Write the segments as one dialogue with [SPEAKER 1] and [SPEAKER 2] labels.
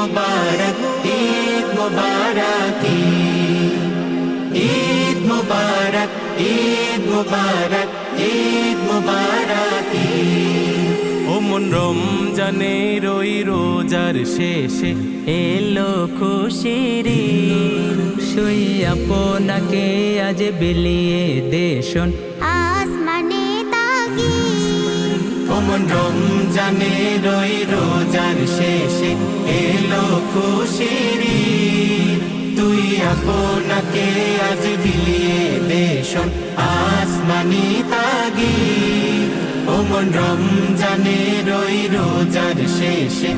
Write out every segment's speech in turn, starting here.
[SPEAKER 1] মুবারক ঈদ মুবারক ঈদ মুবারক ঈদ মুবারক ঈদ মুবারক
[SPEAKER 2] ও মন রমজানে রই রোজার শেষে
[SPEAKER 3] এলো খুশির শুই আপনাকে আজ বিলিয়ে দেশন
[SPEAKER 4] আসমানে তাগি
[SPEAKER 1] ওমন রমজানে রই রোজার শেষে এলো খুশির ঈদ। তুই আপনাকে আজ বিলিয়ে দেশন আসমানি তাগি ওমন রমজানে রই রোজার শেষে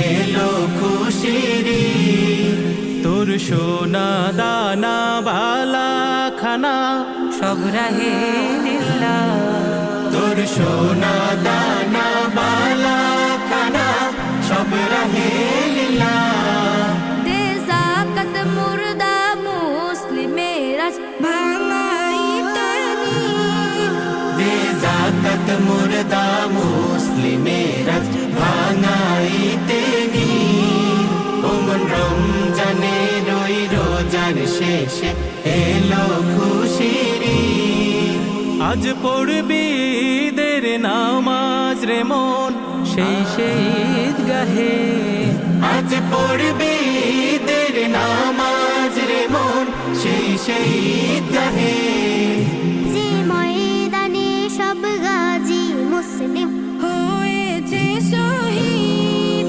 [SPEAKER 1] এলো খুশির ঈদ।
[SPEAKER 2] তোর সোনা দানা বালা খানা
[SPEAKER 3] সব রাহে লিল্লাহ
[SPEAKER 1] তোর সোনা দানা বালা খানা সব রাহে লিল্লাহ।
[SPEAKER 4] দে যাকাত মুর্দা মুসলিমেরা ভাঙাই তানি
[SPEAKER 1] দে যাকাত মুর্দা মুসলিমেরা ভাঙাইতে নিন। ওমন রমজানে রই রোজার শেষে এলো খুশির ঈদ।
[SPEAKER 2] আজ পড়বি ঈদের নামাজ রে মন
[SPEAKER 3] সেই ঈদগাহে
[SPEAKER 1] আজ পড়বি ঈদের নামাজ রে মন সেই ঈদগাহে।
[SPEAKER 4] যে ময়দানে সব গাজী মুসলিম হয়েছে শহীদ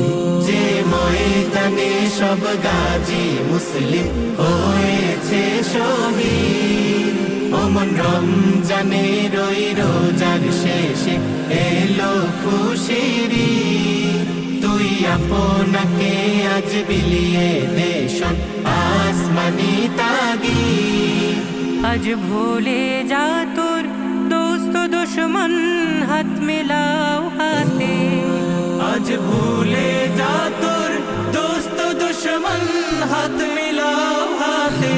[SPEAKER 1] যে ময়দানে সব গাজী মুসলিম হয়েছে শহীদ। ওমন রমজানে রই রোজার শেষে এলো খুশির ঈদ। তুই আপনাকে আজ বিলিয়ে দেশন আসমানি তাগি
[SPEAKER 3] আজ ভুলে যা তোর দোস্ত দুশ্মন হাত মিলাও হাতে
[SPEAKER 1] আজ ভুলে যা তোর দোস্ত দুশ্মন হাত মিলাও হাতে।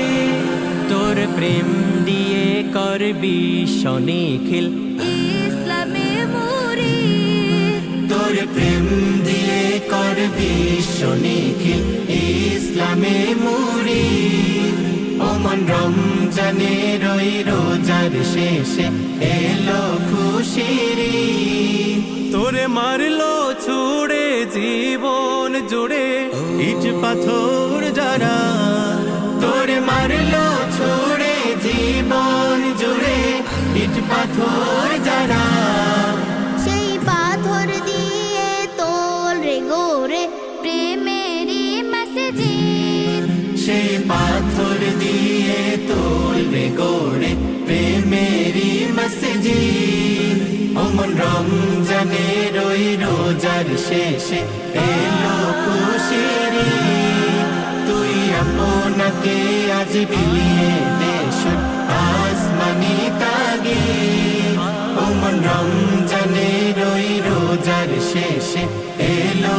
[SPEAKER 3] তোর প্রেম দিয়ে করবি শনিখিল
[SPEAKER 4] ইসলামে মুরিদ
[SPEAKER 1] তোর প্রেম দিয়ে করবি শনিখিল ইসলামে মুরিদ। ওমন রমজানে রই রোজার শেষে এলো খুশির ঈদ।
[SPEAKER 2] তোরে মারলো ছুড়ে জীবন জুড়ে ইট পাথর যারা
[SPEAKER 1] তোর মারলো ছুড়ে জীবন জুড়ে ইট পাথর যারা।
[SPEAKER 4] সেই পাথর দিয়ে তোল রে গোরে প্রেমেরি মসজিদ
[SPEAKER 1] সেই পাথর দিয়ে তোলবে গড়ে প্রেমেরি মসজিদ। ওমন রমজানে রই রোজার শেষে এলো খুশির ঈদ। তুই আপনাকে আজ বিলিয়ে দেশন আসমানি তাগি ওমন রমজানে রই রোজার শেষে এলো